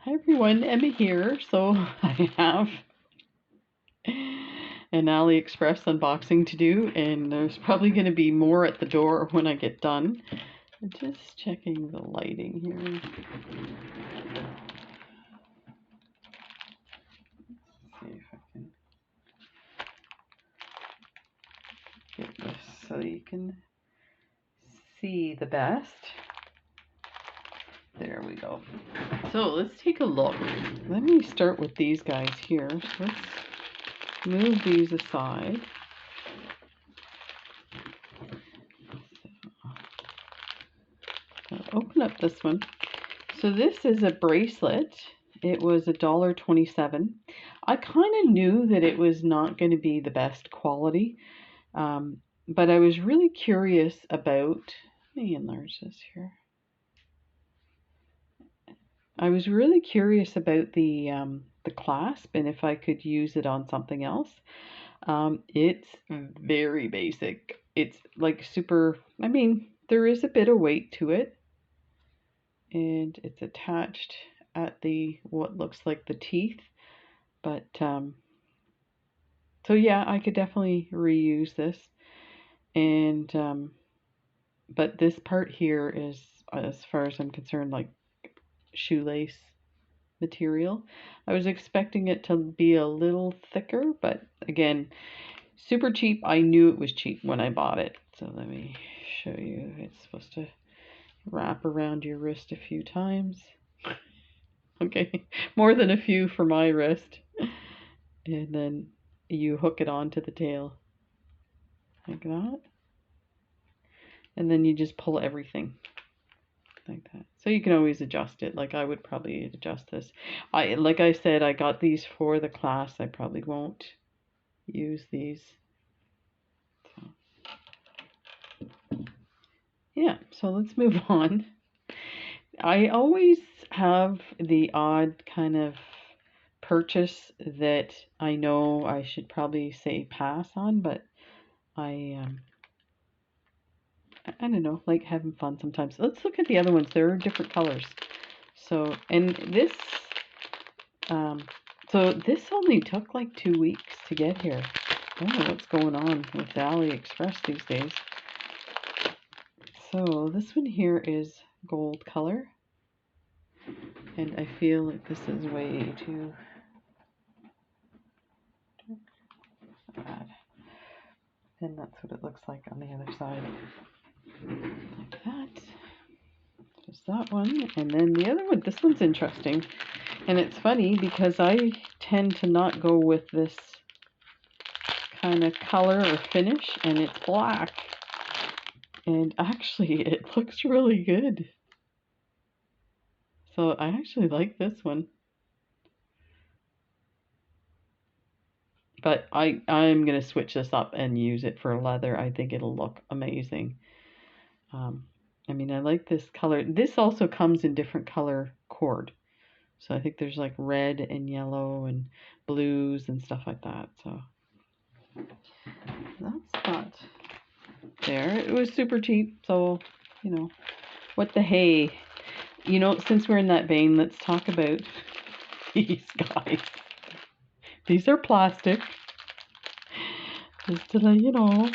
Hi everyone, Emma here. So I have an AliExpress unboxing to do, and there's probably going to be more at the door when I get done. I'm just checking the lighting here. Let's see if I can get this so you can see the best. There we go. So let's take a look. Let me start with these guys here. So let's move these aside. I'll open up this one. So this is a bracelet. It was $1.27. I kind of knew that it was not going to be the best quality, but I was really curious about. Let me enlarge this here. I was really curious about the clasp and if I could use it on something else. It's very basic. It's like super. I mean, there is a bit of weight to it, and it's attached at the what looks like the teeth, but so yeah, I could definitely reuse this. And but this part here is, as far as I'm concerned, like shoelace material. I was expecting it to be a little thicker, but again, super cheap. I knew it was cheap when I bought it. So let me show you. It's supposed to wrap around your wrist a few times. Okay, more than a few for my wrist. And then you hook it onto the tail like that. And then you just pull everything like that. So you can always adjust it. Like I would probably adjust this. Like I said, I got these for the class. I probably won't use these. So, yeah, so let's move on. I always have the odd kind of purchase that I know I should probably say pass on, but I don't know, like having fun sometimes. Let's look at the other ones. They're different colors. So, and this, so this only took like 2 weeks to get here. I don't know what's going on with AliExpress these days. So this one here is gold color, and I feel like this is way too bad. And that's what it looks like on the other side. Like that. There's that one. And then the other one, this one's interesting. And it's funny because I tend to not go with this kind of color or finish, and it's black. And actually, it looks really good. So I actually like this one. But I'm going to switch this up and use it for leather. I think it'll look amazing. I mean, I like this color. This also comes in different color cord. So I think there's like red and yellow and blues and stuff like that. So that's not there. It was super cheap. So, you know, what the hey. You know, since we're in that vein, let's talk about these guys. These are plastic. Just to let you know,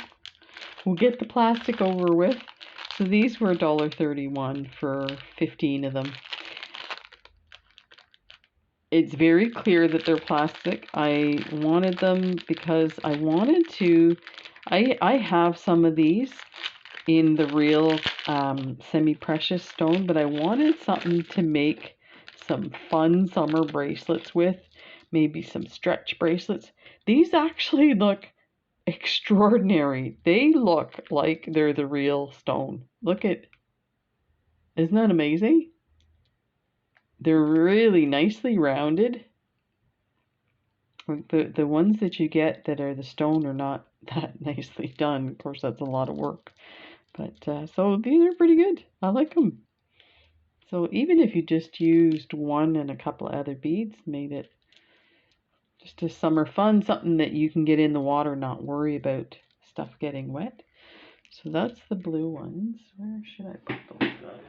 we'll get the plastic over with. So these were $1.31 for 15 of them. It's very clear that they're plastic. I wanted them because I wanted to, I have some of these in the real semi-precious stone, but I wanted something to make some fun summer bracelets with, maybe some stretch bracelets. These actually look extraordinary. They look like they're the real stone. Look at, isn't that amazing? They're really nicely rounded. The ones that you get that are the stone are not that nicely done. Of course, that's a lot of work. But so these are pretty good. I like them. So even if you just used one and a couple of other beads, made it just a summer fun, something that you can get in the water, not worry about stuff getting wet. So that's the blue ones. Where should I put those guys?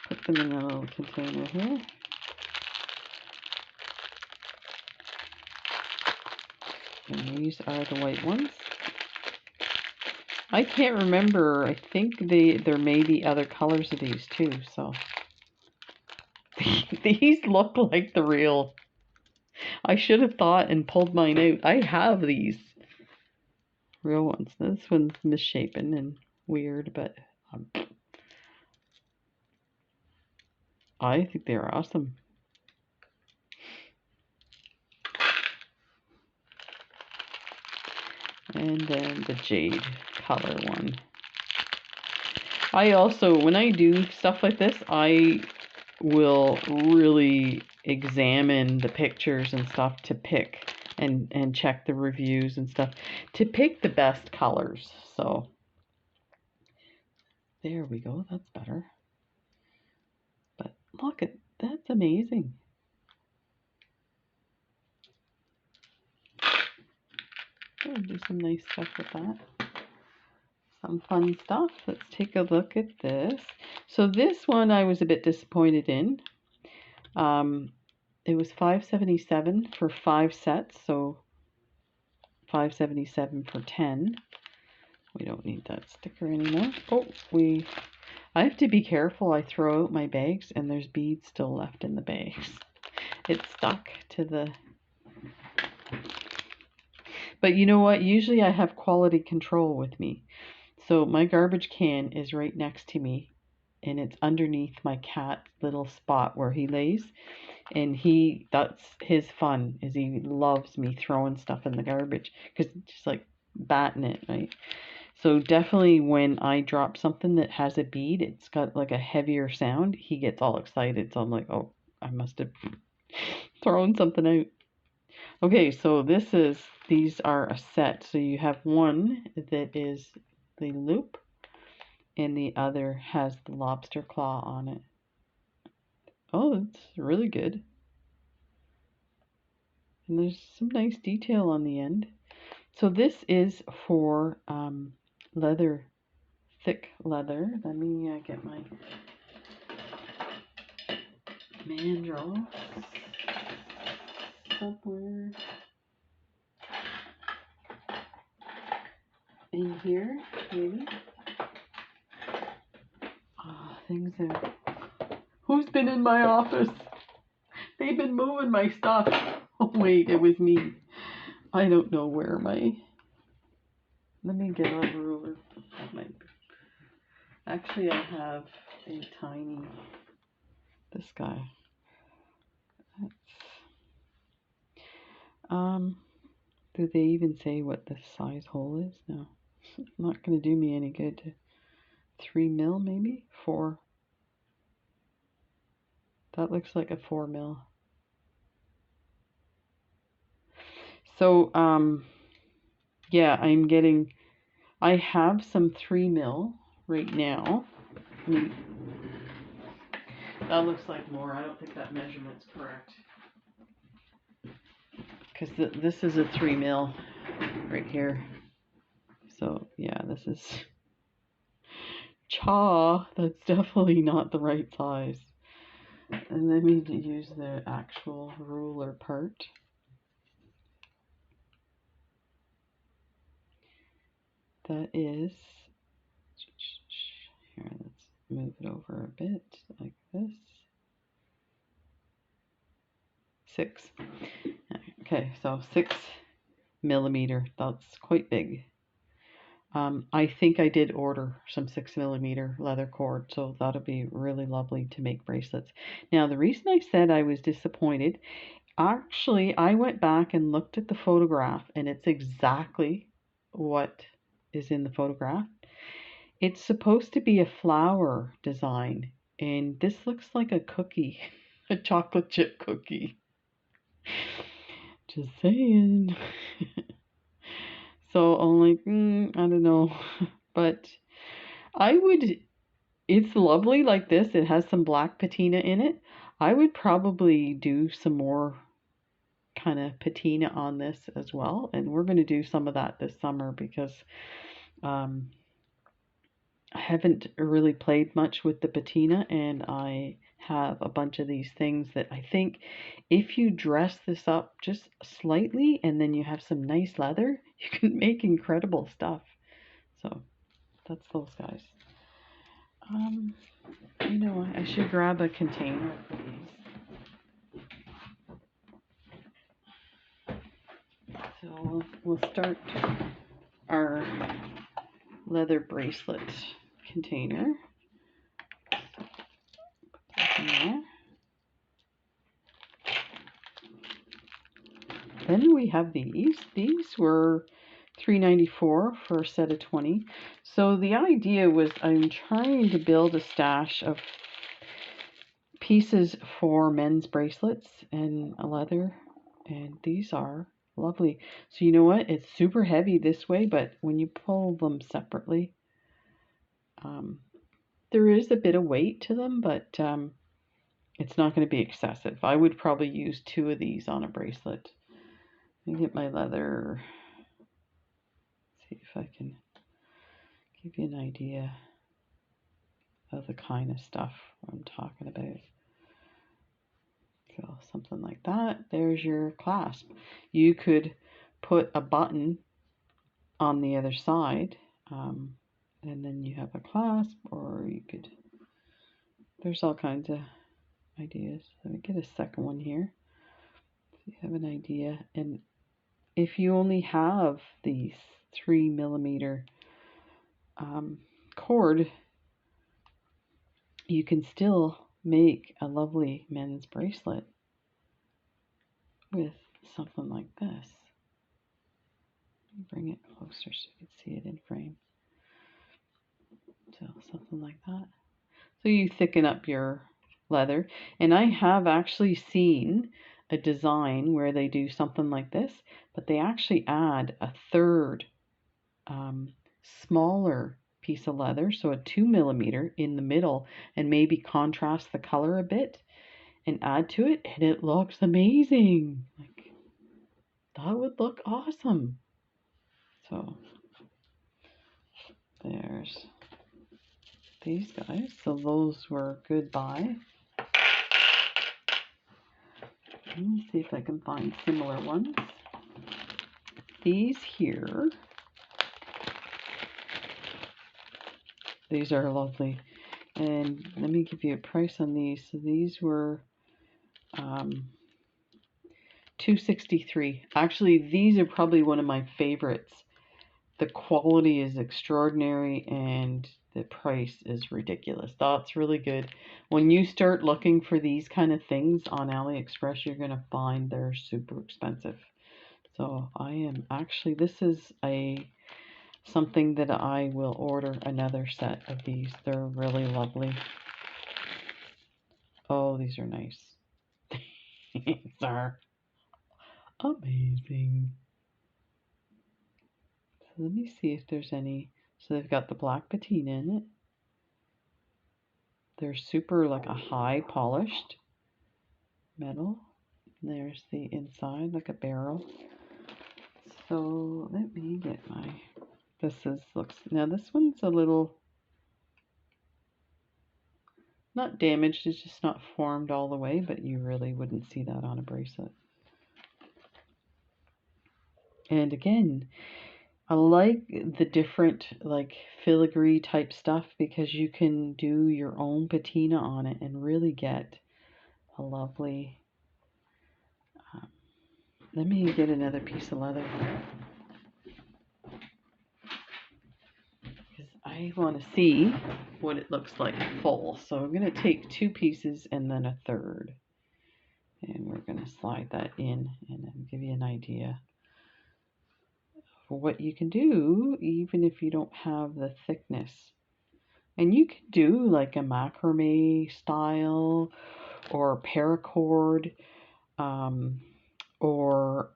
Put Stick them in a little container here. And these are the white ones. I can't remember. I think there may be other colors of these too. So these look like the real. I should have thought and pulled mine out. I have these real ones. This one's misshapen and weird, but I think they're awesome. And then the jade color one. I also, when I do stuff like this, I will really examine the pictures and stuff to pick and check the reviews and stuff to pick the best colors. So there we go. That's better. But look at that's amazing. I'll do some nice stuff with that. Some fun stuff. Let's take a look at this. So this one I was a bit disappointed in. It was $5.77 for 5 sets, so $5.77 for 10. We don't need that sticker anymore. Oh, I have to be careful. I throw out my bags and there's beads still left in the bags. It's stuck to the... But you know what? Usually I have quality control with me. So my garbage can is right next to me and it's underneath my cat's little spot where he lays. And that's his fun, is he loves me throwing stuff in the garbage because just like batting it, right? So definitely when I drop something that has a bead, it's got like a heavier sound, he gets all excited. So I'm like, oh, I must have thrown something out. Okay, so these are a set. So you have one that is the loop and the other has the lobster claw on it. Oh, it's really good. And there's some nice detail on the end. So this is for leather, thick leather. Let me get my mandrel somewhere in here, maybe. Oh, things are... Who's been in my office? They've been moving my stuff. Oh wait, it was me. I don't know where my... Let me get a ruler. Actually, I have a tiny... This guy. Do they even say what the size hole is? No. It's not going to do me any good. 3 mil maybe? 4. That looks like a 4 mil. So, yeah, I have some 3 mil right now. That looks like more. I don't think that measurement's correct. Because this is a 3 mil right here. So, yeah, this is... That's definitely not the right size. And then we use the actual ruler part. That is, here, let's move it over a bit like this. 6. Okay, so 6 millimeter. That's quite big. I think I did order some 6 millimeter leather cord, so that'll be really lovely to make bracelets. Now, the reason I said I was disappointed, actually, I went back and looked at the photograph, and it's exactly what is in the photograph. It's supposed to be a flower design, and this looks like a cookie, a chocolate chip cookie. Just saying. So I'm like, I don't know, but it's lovely like this. It has some black patina in it. I would probably do some more kind of patina on this as well. And we're going to do some of that this summer because I haven't really played much with the patina, and I have a bunch of these things that I think if you dress this up just slightly and then you have some nice leather, you can make incredible stuff. So that's those guys. You know what? I should grab a container of these. So we'll start our leather bracelet container. In there. Then we have these. These were $3.94 for a set of 20. So the idea was I'm trying to build a stash of pieces for men's bracelets and a leather, and these are lovely. So you know what? It's super heavy this way, but when you pull them separately, there is a bit of weight to them, but it's not going to be excessive. I would probably use 2 of these on a bracelet. Let me get my leather. See if I can give you an idea of the kind of stuff I'm talking about. So something like that. There's your clasp. You could put a button on the other side, and then you have a clasp, or you could, there's all kinds of ideas. Let me get a second one here so you have an idea. And if you only have these 3mm cord, you can still make a lovely men's bracelet with something like this. Bring it closer so you can see it in frame. So something like that. So you thicken up your leather. And I have actually seen a design where they do something like this, but they actually add a third smaller piece of leather, so a 2mm in the middle, and maybe contrast the color a bit and add to it, and it looks amazing. Like, that would look awesome. So there's these guys. So those were good buy. Let me see if I can find similar ones. These here, these are lovely. And let me give you a price on these. So these were $2.63. Actually, these are probably one of my favorites. The quality is extraordinary and the price is ridiculous. That's really good. When you start looking for these kind of things on AliExpress, you're going to find they're super expensive. So I am actually, this is something that I will order another set of these. They're really lovely. Oh, these are nice. These are amazing. So let me see if there's any. So they've got the black patina in it. They're super like a high polished metal. There's the inside like a barrel. So let me get my, now this one's a little, not damaged, it's just not formed all the way, but you really wouldn't see that on a bracelet. And again, I like the different like filigree type stuff because you can do your own patina on it and really get a lovely, let me get another piece of leather because I want to see what it looks like full. So I'm going to take 2 pieces and then a third, and we're going to slide that in and then give you an idea of what you can do even if you don't have the thickness. And you can do like a macrame style or paracord, or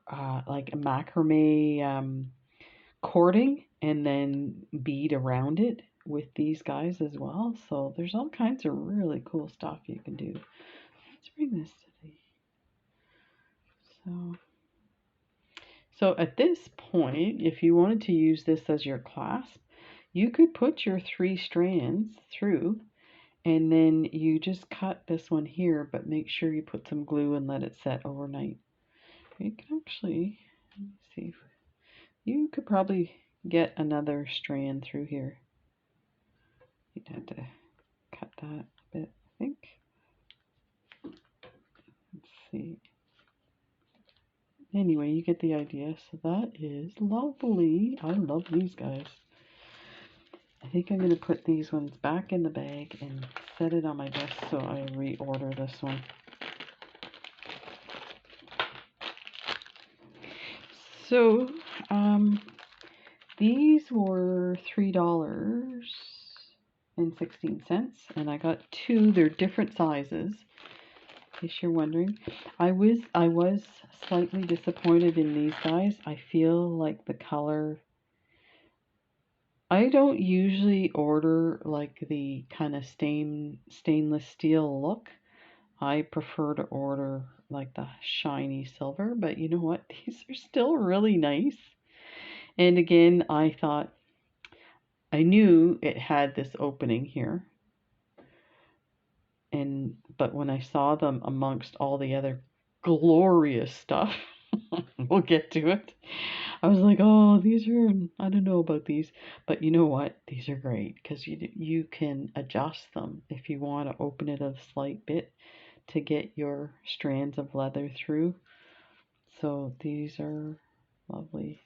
like a macrame cording and then bead around it with these guys as well. So there's all kinds of really cool stuff you can do. Let's bring this to the, so at this point, if you wanted to use this as your clasp, you could put your 3 strands through, and then you just cut this one here, but make sure you put some glue and let it set overnight. You can actually, let me see, you could probably get another strand through here. You'd have to cut that a bit, I think. Let's see. Anyway, you get the idea. So that is lovely. I love these guys. I think I'm going to put these ones back in the bag and set it on my desk so I reorder this one. So, these were $3.16, and I got 2. They're different sizes, in case you're wondering. I was slightly disappointed in these guys. I feel like the color, I don't usually order like the kind of stainless steel look. I prefer to order like the shiny silver, but you know what? These are still really nice. And again, I thought, I knew it had this opening here. But when I saw them amongst all the other glorious stuff, we'll get to it. I was like, oh, these are, I don't know about these, but you know what? These are great because you can adjust them if you want to open it a slight bit to get your strands of leather through. So these are lovely.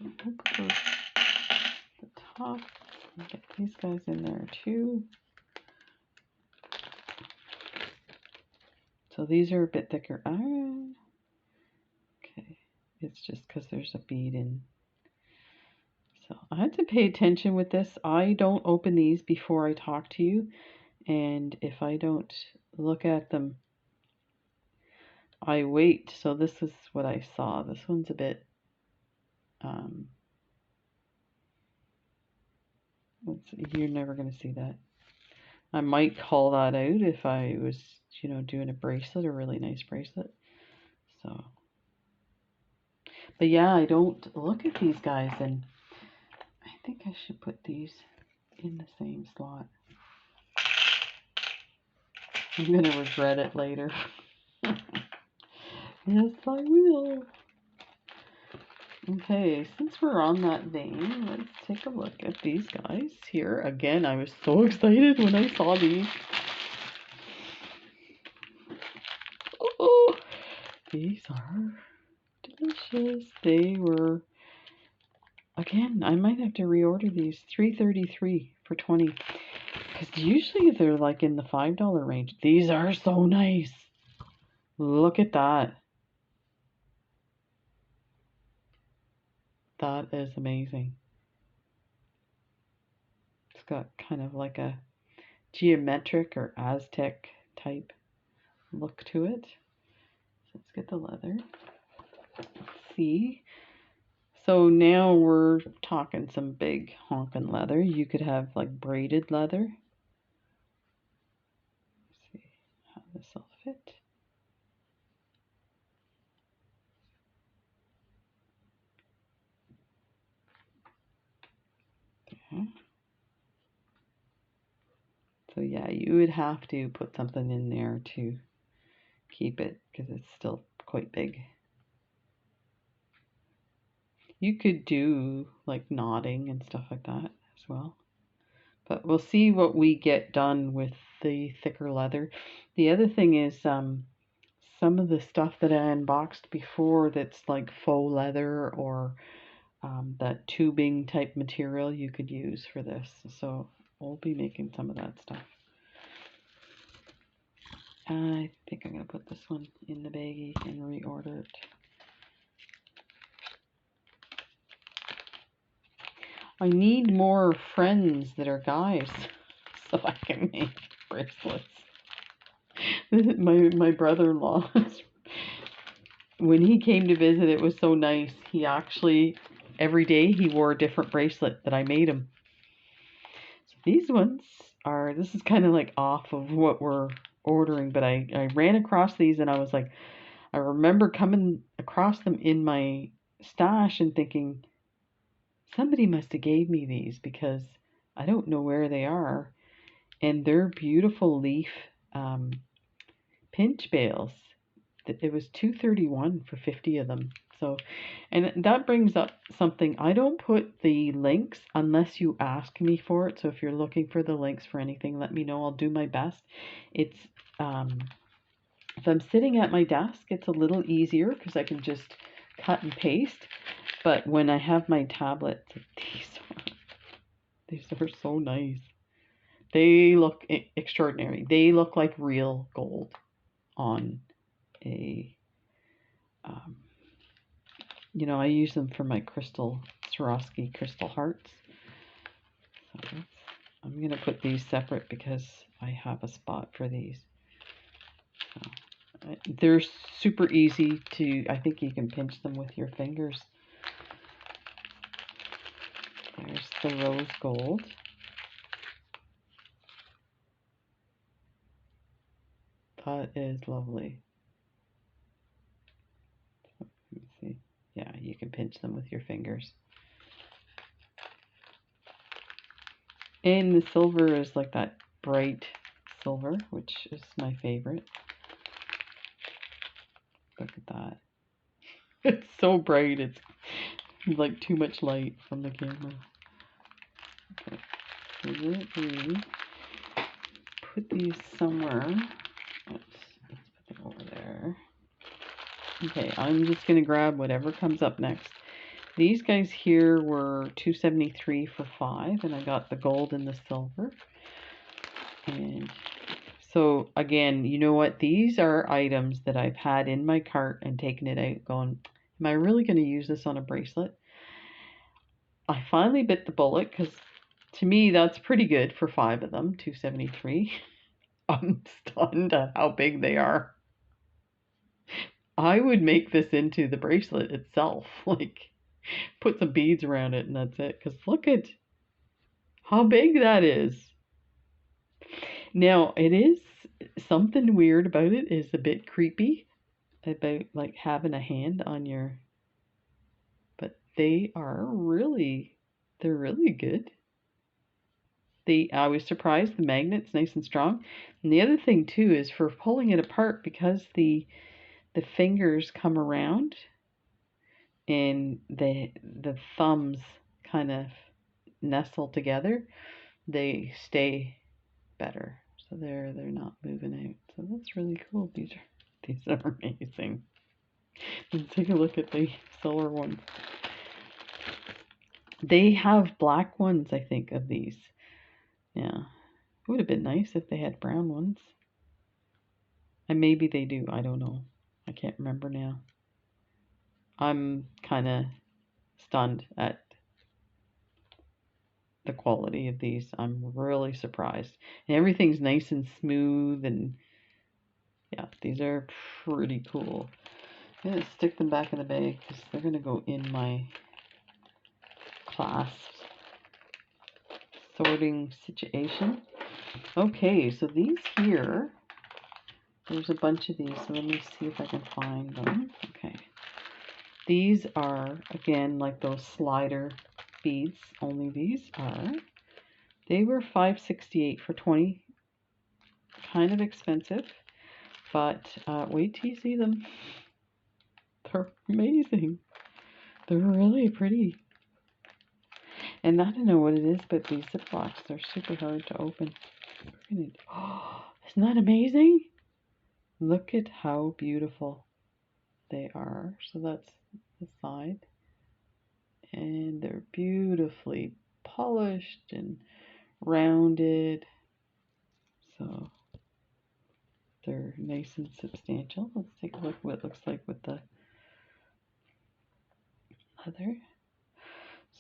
The top, get these guys in there too. So these are a bit thicker iron. Okay, it's just because there's a bead in. So I had to pay attention with this. I don't open these before I talk to you, and if I don't look at them, I wait. So this is what I saw. This one's a bit you're never going to see that. I might call that out if I was, you know, doing a bracelet, a really nice bracelet. So, but yeah, I don't look at these guys, and I think I should put these in the same slot. I'm going to regret it later. Yes, I will. Okay, since we're on that vein, let's take a look at these guys here. Again, I was so excited when I saw these. Oh, these are delicious. They were, again, I might have to reorder these. $3.33 for 20. Because usually they're like in the $5 range. These are so nice. Look at that. That is amazing. It's got kind of like a geometric or Aztec type look to it. So let's get the leather. Let's see. So now we're talking some big honkin' leather. You could have like braided leather. Let's see how this will fit. Okay. So yeah, you would have to put something in there to keep it because it's still quite big. You could do like knotting and stuff like that as well. But we'll see what we get done with the thicker leather. The other thing is some of the stuff that I unboxed before that's like faux leather or that tubing type material you could use for this. So we'll be making some of that stuff. I think I'm going to put this one in the baggie and reorder it. I need more friends that are guys so I can make bracelets. My brother-in-law, when he came to visit, it was so nice. He actually, every day he wore a different bracelet that I made him. So these ones are, this is kind of like off of what we're ordering, but I ran across these and I was like, I remember coming across them in my stash and thinking, Somebody must have gave me these because I don't know where they are. And they're beautiful leaf pinch bales. It was $2.31 for 50 of them. So, and that brings up something. I don't put the links unless you ask me for it. So if you're looking for the links for anything, let me know. I'll do my best. It's if I'm sitting at my desk, it's a little easier because I can just cut and paste. But when I have my tablet, these are so nice. They look extraordinary. They look like real gold on a, you know, I use them for my crystal Swarovski crystal hearts. So I'm going to put these separate because I have a spot for these. So, they're super easy to, I think you can pinch them with your fingers. There's the rose gold. That is lovely. Let me see. Yeah, you can pinch them with your fingers. And the silver is like that bright silver, which is my favorite. Look at that. It's so bright, it's like too much light from the camera. Okay, so let me put these somewhere. Let's put them over there. Okay, I'm just going to grab whatever comes up next. These guys here were $2.73 for 5, and I got the gold and the silver. And so again, you know what? These are items that I've had in my cart and taken it out going, am I really going to use this on a bracelet? I finally bit the bullet because to me that's pretty good for 5 of them, $2.73. I'm stunned at how big they are. I would make this into the bracelet itself, like put some beads around it and that's it. Because look at how big that is. Now, it is something weird about it is a bit creepy about like having a hand on your, but they are really, they're really good. I was surprised the magnet's nice and strong. And the other thing too is for pulling it apart, because the fingers come around and the thumbs kind of nestle together, they stay better. So they're not moving out. So that's really cool. These are amazing. Let's take a look at the silver ones. They have black ones, I think, of these. Yeah. It would have been nice if they had brown ones. And maybe they do. I don't know. I can't remember now. I'm kind of stunned at the quality of these. I'm really surprised. And everything's nice and smooth, and yeah, these are pretty cool. I'm going to stick them back in the bag because they're going to go in my clasp sorting situation. Okay, so these here, there's a bunch of these, so let me see if I can find them. Okay. These are, again, like those slider beads, only they were $5.68 for 20. Kind of expensive, but wait till you see them. They're amazing. They're really pretty. And I don't know what it is, but these Ziplocs, they're super hard to open. Oh, isn't that amazing? Look at how beautiful they are. So that's the side. And they're beautifully polished and rounded. So they're nice and substantial. Let's take a look at what it looks like with the leather.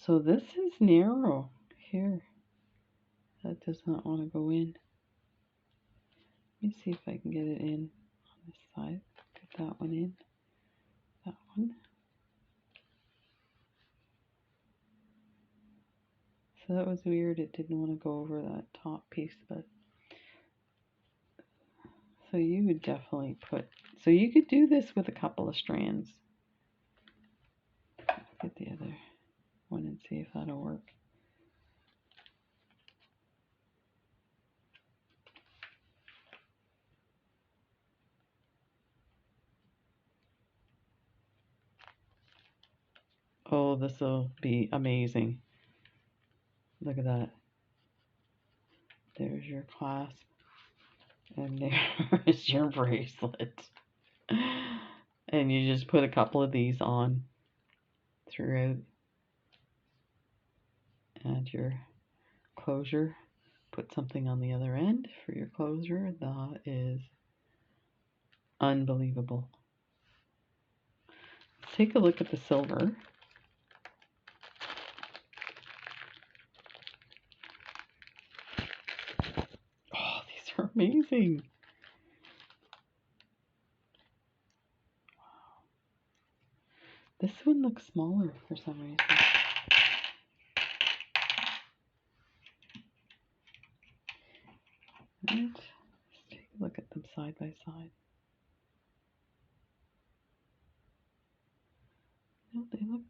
So this is narrow here. That does not want to go in. Let me see if I can get it in on this side. Get that one in. That one. So that was weird. It didn't want to go over that top piece, but so you would definitely so you could do this with a couple of strands. Get the other one and see see if that'll work. Oh, this will be amazing. Look at that. There's your clasp. And there's your bracelet. And you just put a couple of these on throughout. Add your closure. Put something on the other end for your closure. That is unbelievable. Let's take a look at the silver. Oh, these are amazing. Wow. This one looks smaller for some reason. Right. Let's take a look at them side by side. No, they look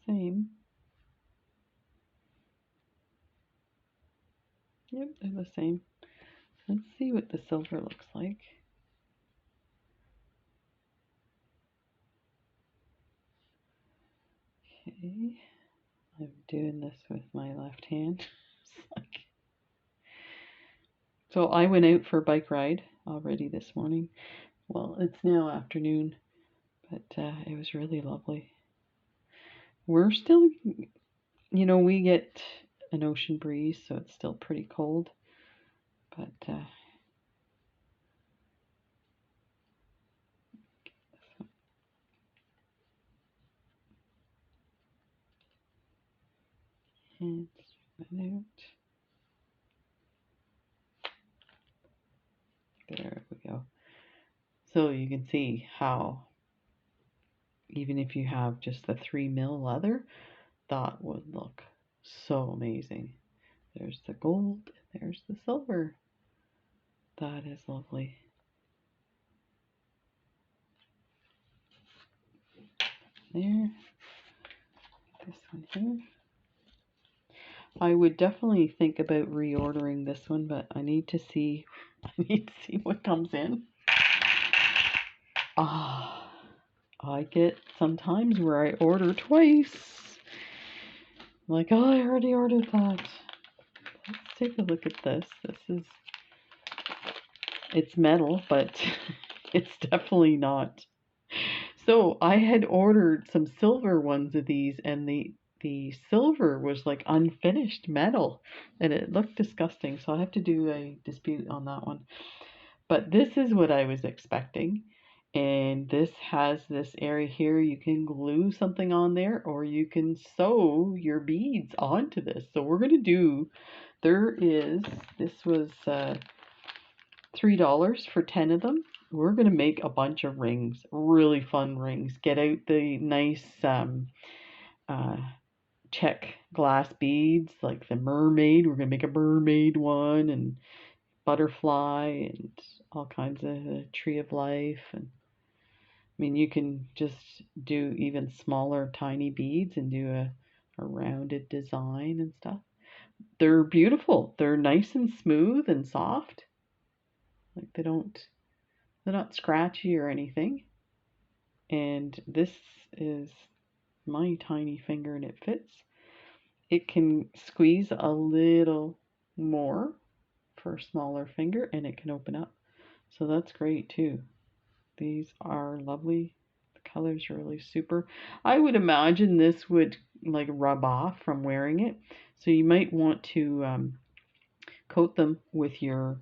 the same. Yep, they're the same. Let's see what the silver looks like. Okay, I'm doing this with my left hand. So I went out for a bike ride already this morning. Well, it's now afternoon, but it was really lovely. We're still, you know, we get an ocean breeze, so it's still pretty cold, but and out. There we go. So you can see how, even if you have just the 3mm leather, that would look so amazing. There's the gold, and there's the silver. That is lovely. There. This one here. I would definitely think about reordering this one, but I need to see what comes in. I get sometimes where I order twice. Like, oh, I already ordered that. Let's take a look at this. It's metal, but it's definitely not. So I had ordered some silver ones of these, and the silver was like unfinished metal, and it looked disgusting. So I have to do a dispute on that one. But this is what I was expecting. And this has this area here. You can glue something on there, or you can sew your beads onto this. So we're going to do, this was $3 for 10 of them. We're going to make a bunch of rings, really fun rings. Get out the nice check glass beads, like the mermaid. We're going to make a mermaid one, and butterfly, and all kinds of tree of life. And I mean, you can just do even smaller tiny beads and do a rounded design and stuff. They're beautiful. They're nice and smooth and soft. Like they're not scratchy or anything. And this is my tiny finger, and it fits. It can squeeze a little more for a smaller finger, and it can open up. So that's great too. These are lovely. The colors are really super. I would imagine this would like rub off from wearing it. So you might want to coat them with your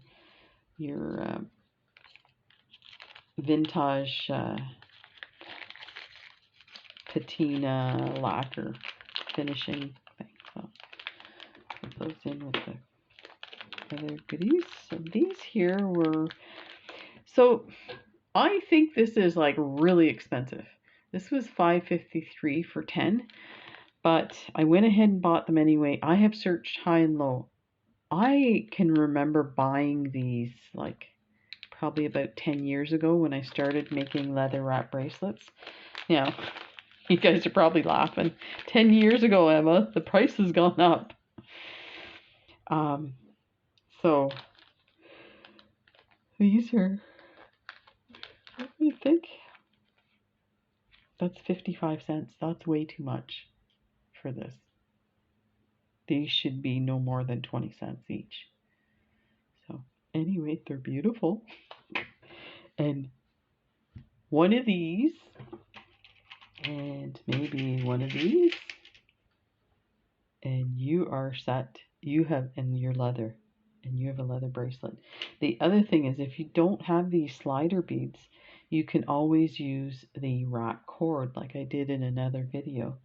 vintage patina lacquer finishing thing. So put those in with the other goodies. So these here were, so I think this is like really expensive. This was $5.53 for 10, but I went ahead and bought them anyway. I have searched high and low. I can remember buying these like probably about 10 years ago when I started making leather wrap bracelets. Now, You guys are probably laughing. 10 years ago, Emma, the price has gone up. So these are, I think that's 55 cents. That's way too much for this. These should be no more than 20 cents each. So anyway, they're beautiful. And one of these, and maybe one of these, and you are set. You have, and your leather, and you have a leather bracelet. The other thing is, if you don't have these slider beads, you can always use the wrap cord like I did in another video.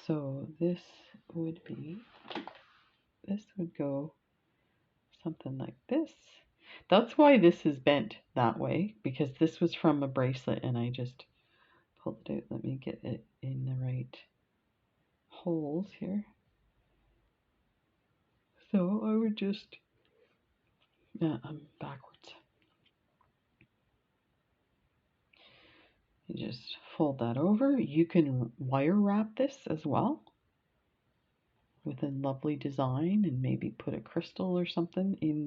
So this would go something like this. That's why this is bent that way, because this was from a bracelet and I just pulled it out. Let me get it in the right holes here. So I would just, I'm backwards. You just fold that over. You can wire wrap this as well with a lovely design, and maybe put a crystal or something in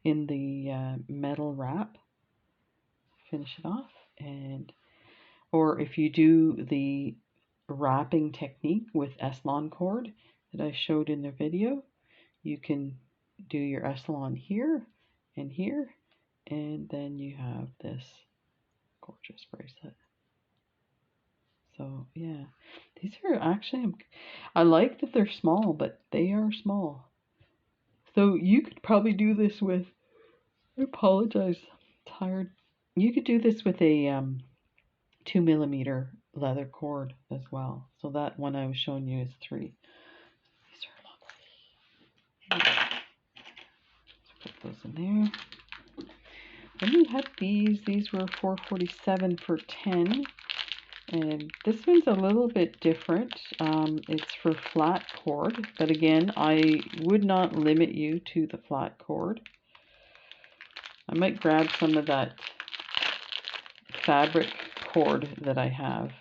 the metal wrap. Finish it off, and or if you do the wrapping technique with Eslon cord that I showed in the video, you can do your Eslon here and here, and then you have this gorgeous bracelet. So yeah, these are actually, I like that they're small, but they are small. So you could probably do this with, I apologize, I'm tired. You could do this with a 2mm leather cord as well. So that one I was showing you is 3. These are lovely. Let's put those in there. Then we had these were $4.47 for 10. And this one's a little bit different. It's for flat cord, but again, I would not limit you to the flat cord. I might grab some of that fabric cord that I have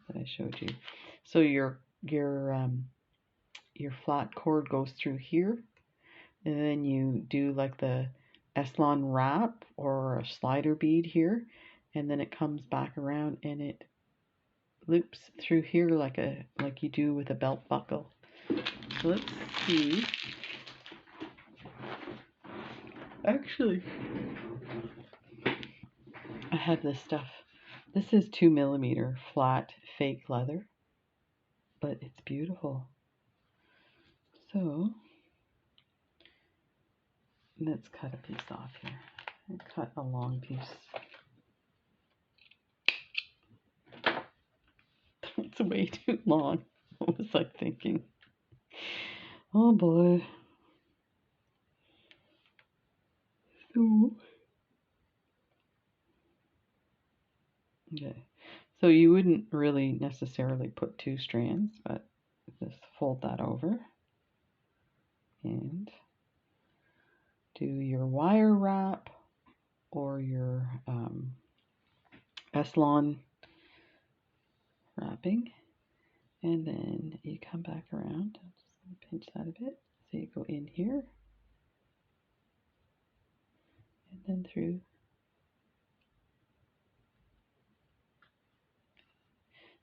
that I showed you. So your flat cord goes through here, and then you do like the Eslon wrap or a slider bead here, and then it comes back around and it loops through here like you do with a belt buckle. So let's see. Actually, I have this stuff. This is 2mm flat fake leather, but it's beautiful. So let's cut a piece off here. I'll cut a long piece. It's way too long. What was I thinking? Oh boy. So, okay. So you wouldn't really necessarily put 2 strands, but just fold that over and do your wire wrap or your Eslon wrapping, and then you come back around. Just pinch that a bit. So you go in here and then through.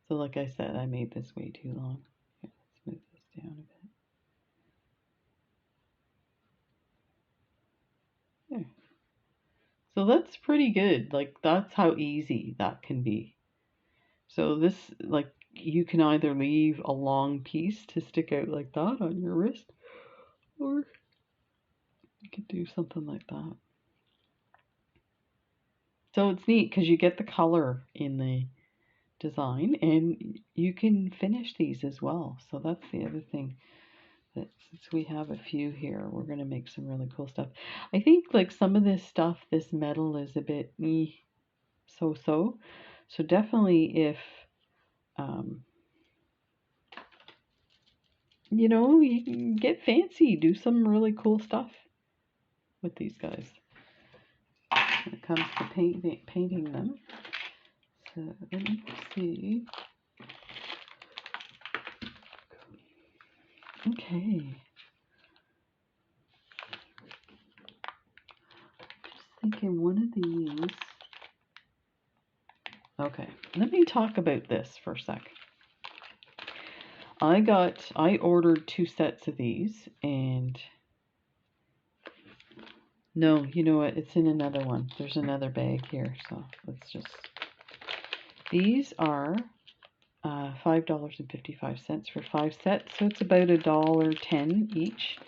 So like I said, I made this way too long. Here, let's move this down a bit. There. So that's pretty good. Like, that's how easy that can be. So this, like, you can either leave a long piece to stick out like that on your wrist, or you could do something like that. So it's neat because you get the color in the design, and you can finish these as well. So that's the other thing. That since we have a few here, we're going to make some really cool stuff. I think like some of this stuff, this metal is a bit so-so. So definitely if, you know, you can get fancy, do some really cool stuff with these guys when it comes to painting them. So let me see. Okay. Just thinking one of these. Okay, let me talk about this for a sec. I ordered 2 sets of these, and no, you know what? It's in another one. There's another bag here, so let's just. These are $5.55 for 5 sets, so it's about $1.10 each.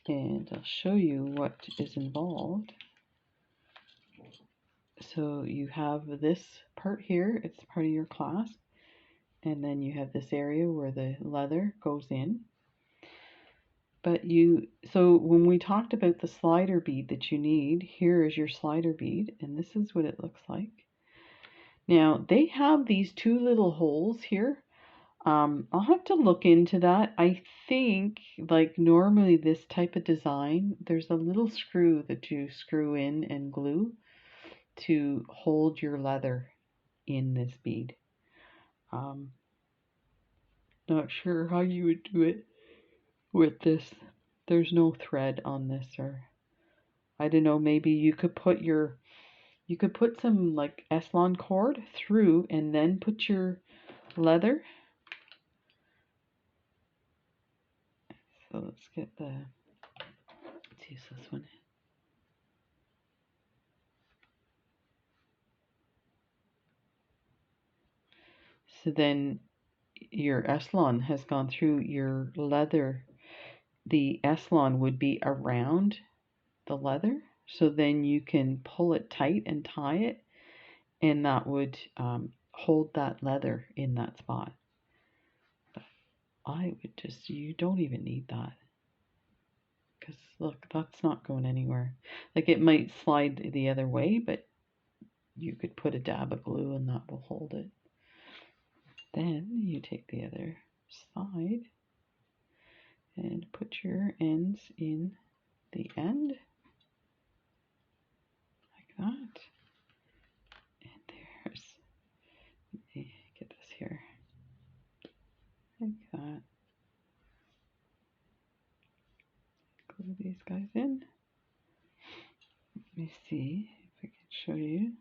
And I'll show you what is involved. So you have this part here, it's part of your clasp, and then you have this area where the leather goes in. But so when we talked about the slider bead that you need, here is your slider bead, and this is what it looks like. Now, they have these 2 little holes here. I'll have to look into that. I think, like normally this type of design, there's a little screw that you screw in and glue to hold your leather in this bead. Not sure how you would do it with this. There's no thread on this, or I don't know, maybe you could put some like Eslon cord through and then put your leather. So let's use this one. So then your Eslon has gone through your leather. The Eslon would be around the leather, so then you can pull it tight and tie it, and that would hold that leather in that spot. You don't even need that, because look, that's not going anywhere. Like, it might slide the other way, but you could put a dab of glue and that will hold it. Then you take the other side and put your ends in the end like that. And there's, let me get this here, like that. Glue these guys in. Let me see if I can show you.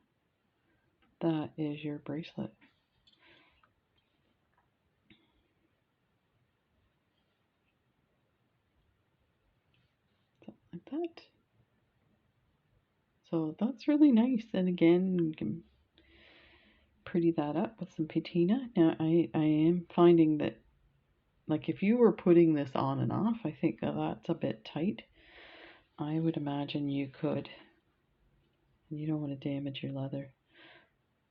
That is your bracelet. Something like that. So that's really nice. And again, you can pretty that up with some patina. Now I am finding that, like, if you were putting this on and off, I think that's a bit tight. I would imagine you could, and you don't want to damage your leather,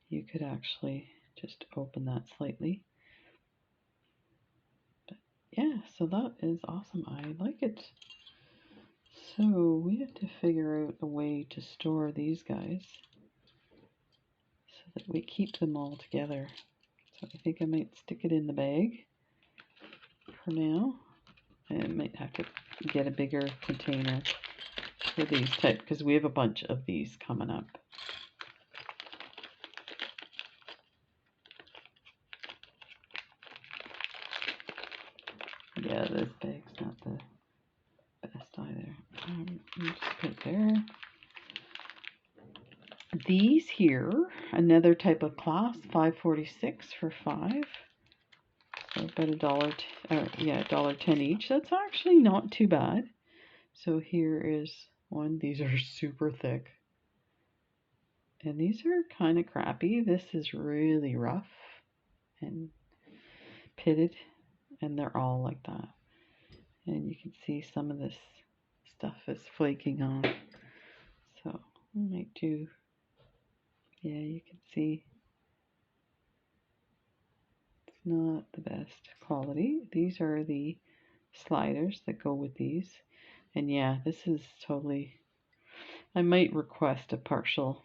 you could actually just open that slightly. But yeah, so that is awesome. I like it. So we have to figure out a way to store these guys so that we keep them all together. So I think I might stick it in the bag for now. I might have to get a bigger container for these type, because we have a bunch of these coming up. Yeah, this bag's not the best either. Just put it there. These here, another type of clasp, $5.46 for 5. So about $1.10 each. That's actually not too bad. So here is one. These are super thick. And these are kind of crappy. This is really rough and pitted, and they're all like that. And you can see some of this stuff is flaking off. So I might do, yeah, you can see it's not the best quality. These are the sliders that go with these. And yeah, this is totally, I might request a partial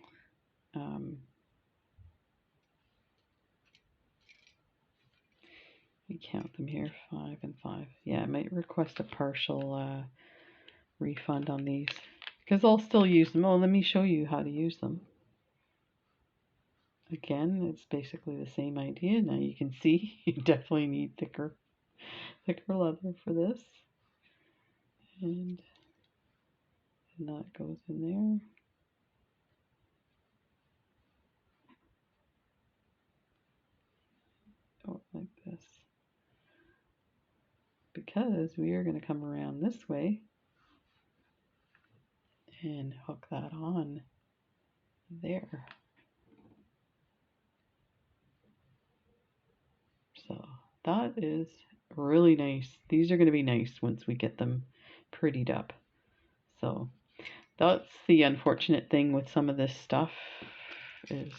we count them here, 5 and 5. Yeah, I might request a partial refund on these, because I'll still use them. Oh, let me show you how to use them. again, it's basically the same idea. Now you can see you definitely need thicker leather for this. And that goes in there. Oh, like this. Because we are going to come around this way and hook that on there. So that is really nice. These are going to be nice once we get them prettied up. So that's the unfortunate thing with some of this stuff is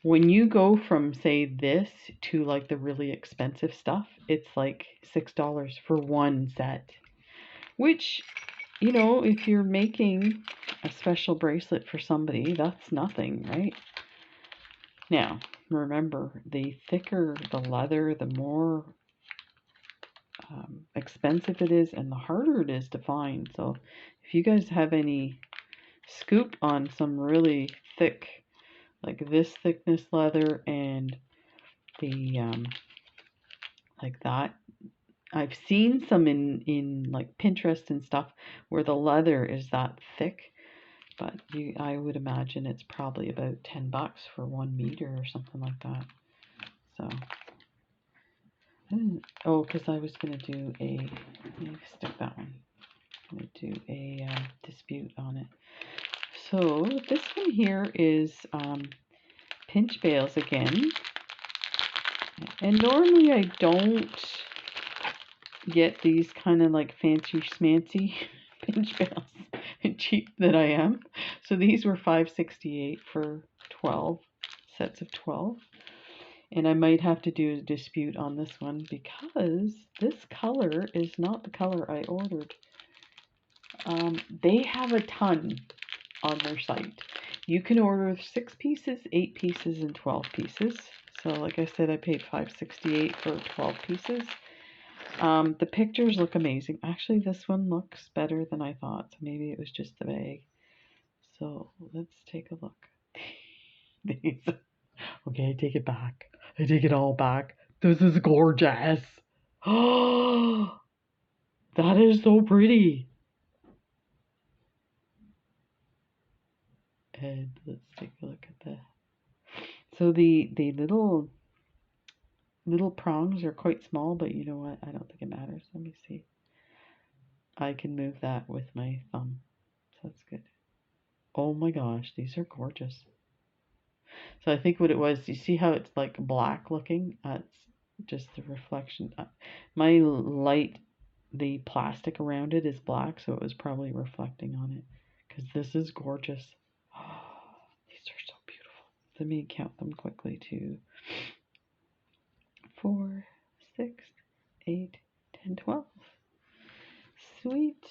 when you go from, say, this to like the really expensive stuff, it's like $6 for one set. Which, you know, if you're making a special bracelet for somebody, that's nothing, right? Now, remember, the thicker the leather, the more expensive it is and the harder it is to find. So if you guys have any scoop on some really thick, like this thickness leather and the like that, I've seen some in like Pinterest and stuff where the leather is that thick, but I would imagine it's probably about $10 for 1 meter or something like that. So oh, because I was gonna do a, let me stick that one. I'm gonna do a dispute on it. So this one here is pinch bales again, and normally I don't get these kind of like fancy schmancy pinch bales, cheap that I am. So these were $5.68 for 12 sets of 12. And I might have to do a dispute on this one because this color is not the color I ordered. They have a ton on their site. You can order 6 pieces, 8 pieces, and 12 pieces. So like I said, I paid $5.68 for 12 pieces. The pictures look amazing. Actually, this one looks better than I thought. So maybe it was just the bag. So let's take a look. Okay, I take it back. I take it all back. This is gorgeous. Oh, that is so pretty. And let's take a look at the. So the little prongs are quite small, but you know what? I don't think it matters. Let me see. I can move that with my thumb, so that's good. Oh my gosh, these are gorgeous. So I think what it was, you see how it's like black looking? That's just the reflection. My light, the plastic around it is black, so it was probably reflecting on it. Because this is gorgeous. Oh, these are so beautiful. Let me count them quickly. 2, 4, 6, 8, 10, 12. Sweet.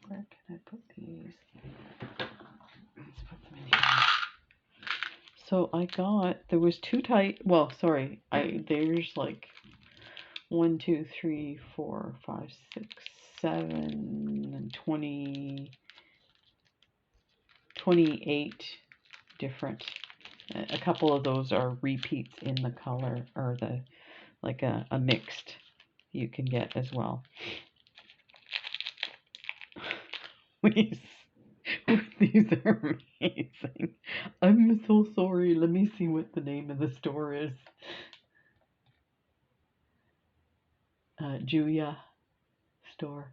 Where can I put these? Let's put them in here. So I got, there was 2 type, well, sorry, there's like 1, 2, 3, 4, 5, 6, 7, and 20, 28 different. A couple of those are repeats in the color, or the like a mixed you can get as well. These are amazing. I'm so sorry. Let me see what the name of the store is. Julia store.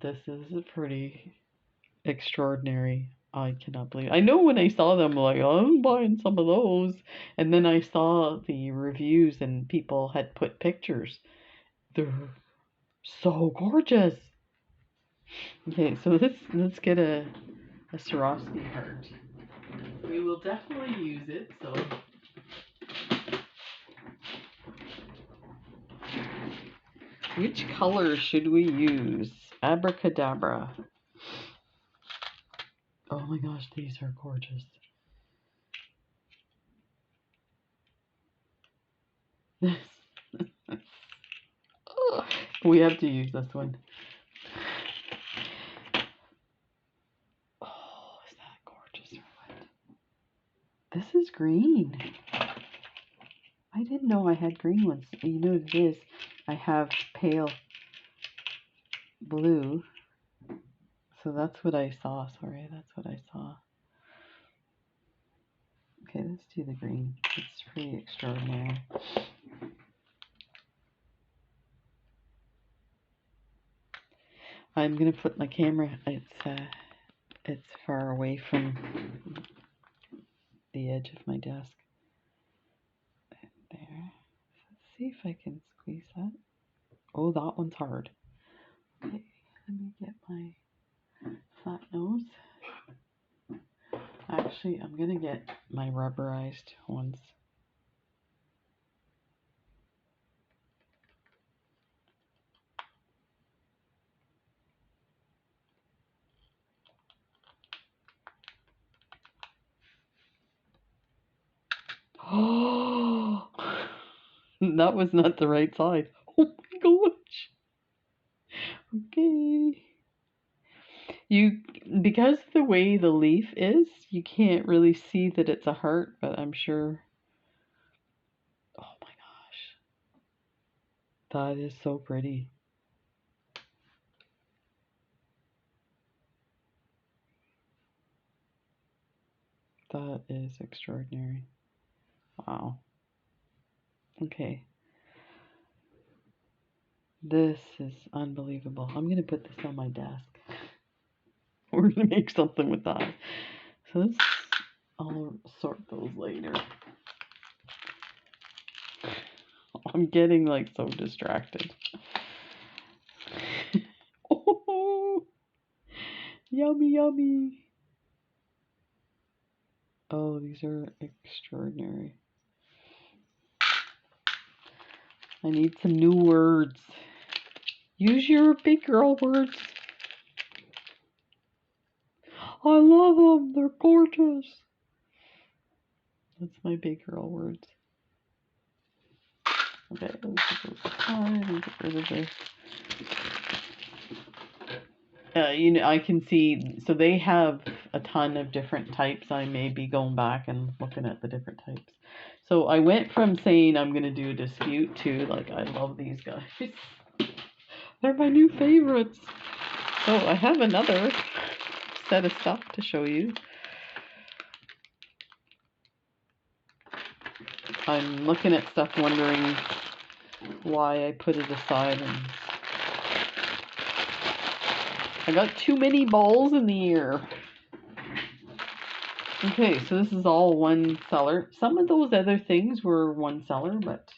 This is pretty extraordinary. I cannot believe it. I know when I saw them, like, oh, I'm buying some of those. And then I saw the reviews and people had put pictures. They're so gorgeous. Okay, so let's get a Swarovski heart. We will definitely use it, so. Which color should we use? Abracadabra. Oh my gosh, these are gorgeous. We have to use this one. Oh, is that gorgeous or what? This is green. I didn't know I had green ones. You know what it is? I have pale blue. So that's what I saw. Sorry, that's what I saw. Okay, let's do the green. It's pretty extraordinary. I'm gonna put my camera. It's far away from the edge of my desk. There. Let's see if I can squeeze that. Oh, that one's hard. Okay, let me get my flat nose. Actually, I'm gonna get my rubberized ones. Oh, that was not the right side. Oh my gosh. Okay. Because the way the leaf is, you can't really see that it's a heart, but I'm sure. Oh my gosh. That is so pretty. That is extraordinary. Wow. Okay. This is unbelievable. I'm going to put this on my desk. We're going to make something with that. So I'll sort those later. I'm getting like so distracted. Oh, yummy, yummy. Oh, these are extraordinary. I need some new words. Use your big girl words. I love them. They're gorgeous. That's my big girl words. Okay, let's get those aside and get rid of this. You know, I can see, so they have a ton of different types. I may be going back and looking at the different types. So I went from saying I'm going to do a dispute to like, I love these guys. They're my new favorites. So I have another set of stuff to show you. I'm looking at stuff wondering why I put it aside, and I got too many balls in the air. Okay, so this is all one seller. Some of those other things were one seller, but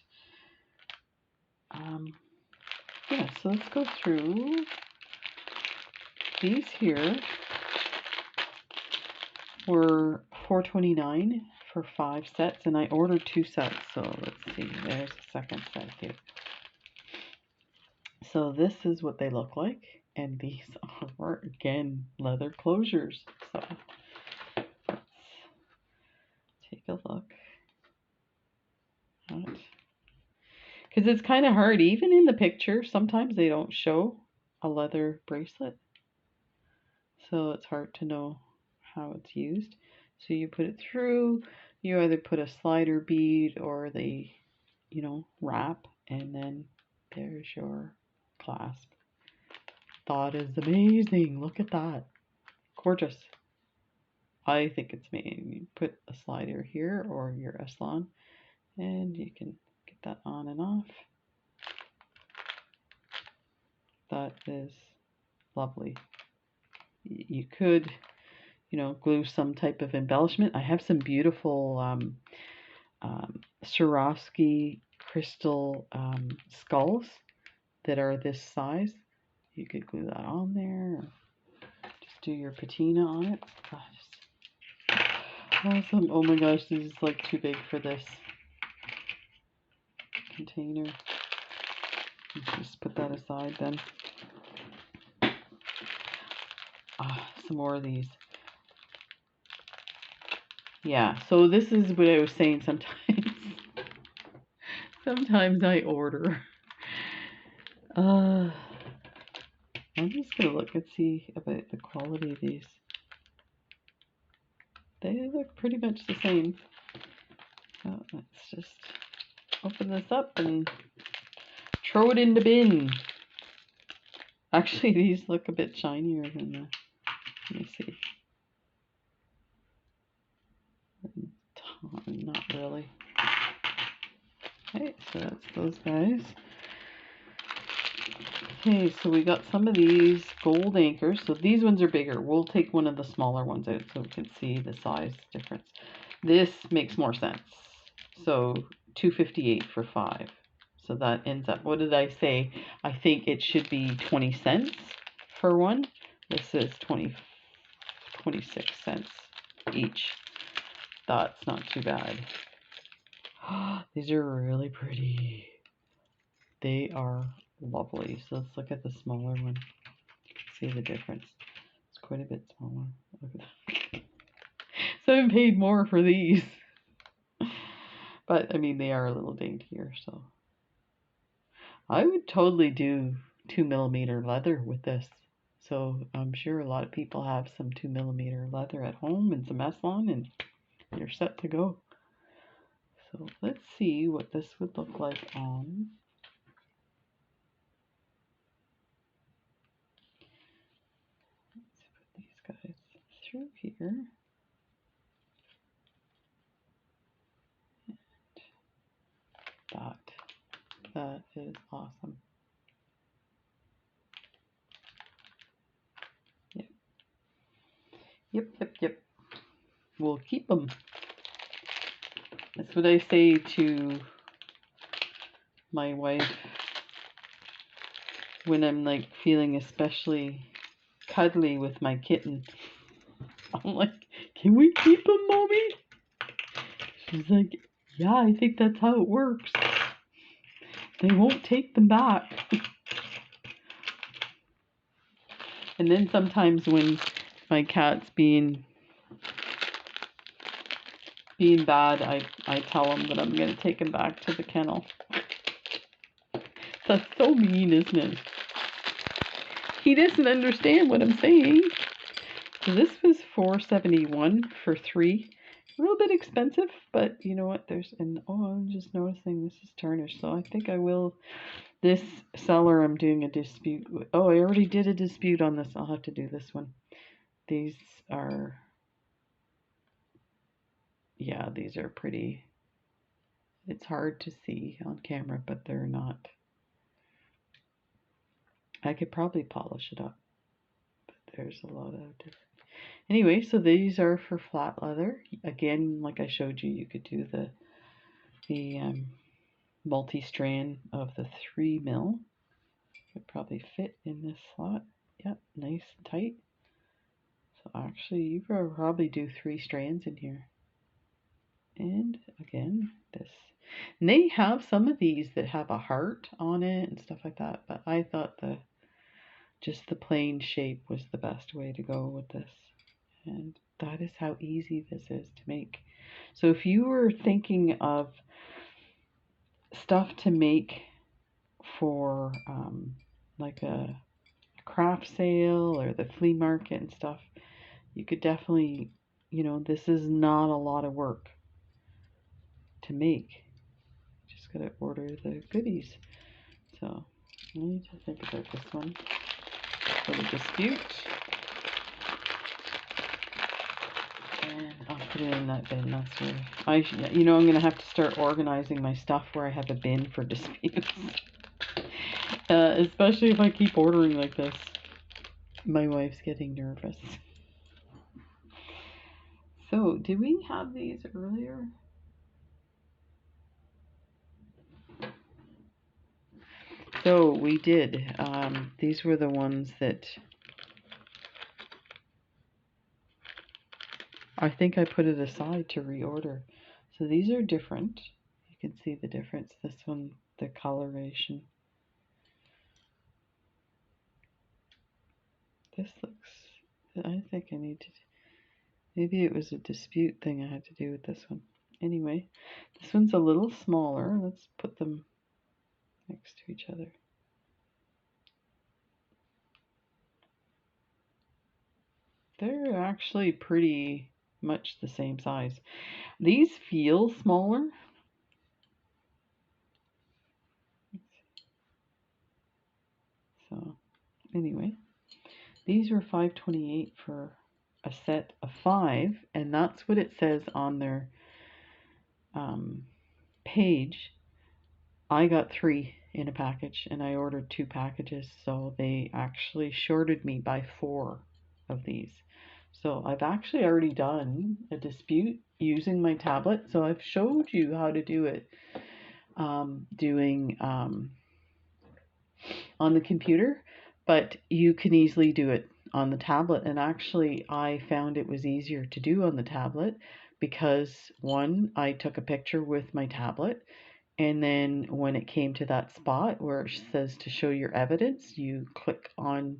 yeah, so let's go through these here. Were $4.29 for 5 sets, and I ordered 2 sets, so let's see, there's a second set here. So this is what they look like, and these are again leather closures. So let's take a look at, because it's kind of hard, even in the picture, sometimes they don't show a leather bracelet, so it's hard to know how it's used. So you put it through, you either put a slider bead or the, you know, wrap, and then there's your clasp. That is amazing. Look at that. Gorgeous. I think it's amazing. You put a slider here or your Eslon, and you can get that on and off. That is lovely. You could, you know, glue some type of embellishment. I have some beautiful Swarovski crystal skulls that are this size. You could glue that on there, or just do your patina on it. Gosh, awesome. Oh my gosh, this is like too big for this container. Let's just put that aside then. Some more of these. Yeah, so this is what I was saying sometimes. Sometimes I order. I'm just gonna look and see about the quality of these. they look pretty much the same. So let's just open this up and throw it in the bin. Actually, these look a bit shinier than the, let me see. Not really. Okay, so that's those guys. Okay, so we got some of these gold anchors. So these ones are bigger. We'll take one of the smaller ones out so we can see the size difference. This makes more sense. So $2.58 for 5. So that ends up, what did I say? I think it should be 20 cents for one. This is 26 cents each. That's not too bad. These are really pretty. They are lovely. So let's look at the smaller one. You can see the difference. It's quite a bit smaller. Look at that. So I paid more for these. But I mean, they are a little daintier, so I would totally do 2mm leather with this. So I'm sure a lot of people have some 2mm leather at home and some Eslon, and you're set to go. So let's see what this would look like on. Let's put these guys through here. That is awesome. Yep. We'll keep them. That's what I say to my wife when I'm like feeling especially cuddly with my kitten. I'm like, can we keep them, Mommy? She's like, yeah, I think that's how it works. They won't take them back. And then sometimes when my cat's being bad, I tell him that I'm going to take him back to the kennel. That's so mean, isn't it? He doesn't understand what I'm saying. So this was $4.71 for 3. A little bit expensive, but you know what? I'm just noticing this is tarnished, so I think I will. This seller, I'm doing a dispute with. Oh, I already did a dispute on this. I'll have to do this one. These are pretty. It's hard to see on camera, but they're not. I could probably polish it up, but there's a lot of different. Anyway, so these are for flat leather. Again, like I showed you, you could do the multi-strand of the 3mm. Would probably fit in this slot. Yep, nice and tight. So actually, you could probably do 3 strands in here. And again, this. And they have some of these that have a heart on it and stuff like that, but I thought just the plain shape was the best way to go with this. And that is how easy this is to make. So if you were thinking of stuff to make for like a craft sale or the flea market and stuff, you could definitely, this is not a lot of work to make. Just gotta order the goodies. So I need to think about this one for the dispute. And I'll put it in that bin. That's where I'm gonna have to start organizing my stuff where I have a bin for disputes. Especially if I keep ordering like this. My wife's getting nervous. So, did we have these earlier? So, we did. These were the ones that I think I put it aside to reorder. So, these are different. You can see the difference. This one, the coloration. This looks, I think I need to, maybe it was a dispute thing I had to do with this one. Anyway, this one's a little smaller. Let's put them next to each other. They're actually pretty much the same size. These feel smaller. So anyway, these were $5.28 for a set of 5, and that's what it says on their page. I got 3 in a package, and I ordered 2 packages, so they actually shorted me by 4 of these. So I've actually already done a dispute using my tablet, so I've showed you how to do it doing on the computer, but you can easily do it on the tablet. And actually I found it was easier to do on the tablet because, one, I took a picture with my tablet, and then when it came to that spot where it says to show your evidence, you click on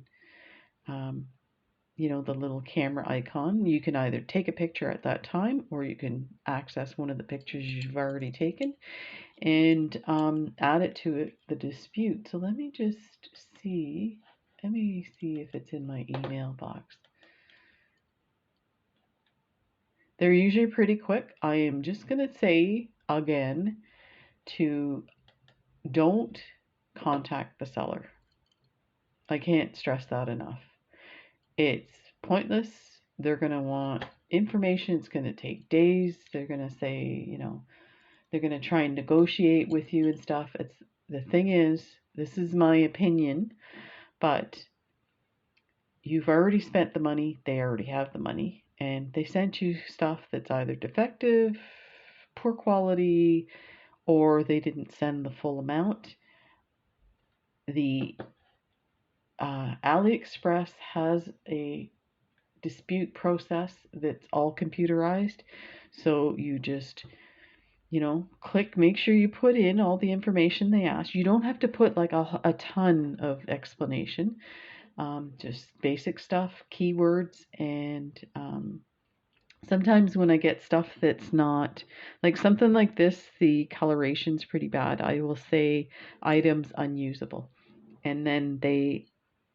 you know, the little camera icon. You can either take a picture at that time, or you can access one of the pictures you've already taken and add it to the dispute. So let me just see. Let me see if it's in my email box. They're usually pretty quick. I am just going to say again to don't contact the seller. I can't stress that enough. It's pointless. They're going to want information. It's going to take days. They're going to say, you know, they're going to try and negotiate with you and stuff. It's the thing is, this is my opinion, but you've already spent the money. They already have the money, and they sent you stuff that's either defective, poor quality, or they didn't send the full amount. The AliExpress has a dispute process that's all computerized, so you just, you know, click, make sure you put in all the information they ask. You don't have to put like a ton of explanation, just basic stuff, keywords, and sometimes when I get stuff that's not, like something like this, the coloration's pretty bad, I will say items unusable, and then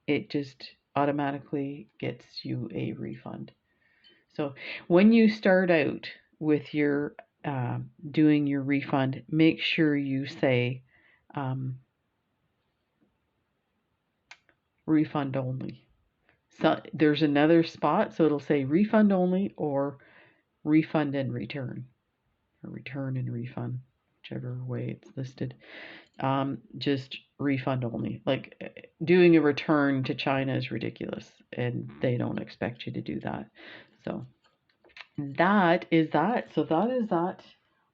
it just automatically gets you a refund. So when you start out with your doing your refund, make sure you say refund only. So there's another spot, so it'll say refund only or refund and return, or return and refund, whichever way it's listed. Just refund only. Like doing a return to China is ridiculous, and they don't expect you to do that. So that is that. So that is that.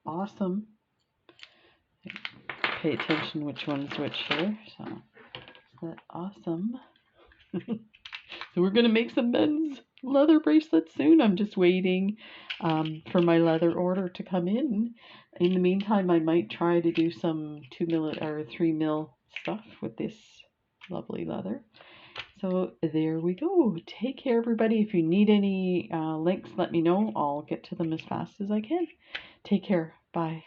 Awesome. Pay attention which one's which here. So that awesome. So we're gonna make some men's leather bracelets soon. I'm just waiting for my leather order to come in. In the meantime, I might try to do some 2mm or 3mm stuff with this lovely leather. So there we go. Take care, everybody. If you need any links, let me know. I'll get to them as fast as I can. Take care. Bye.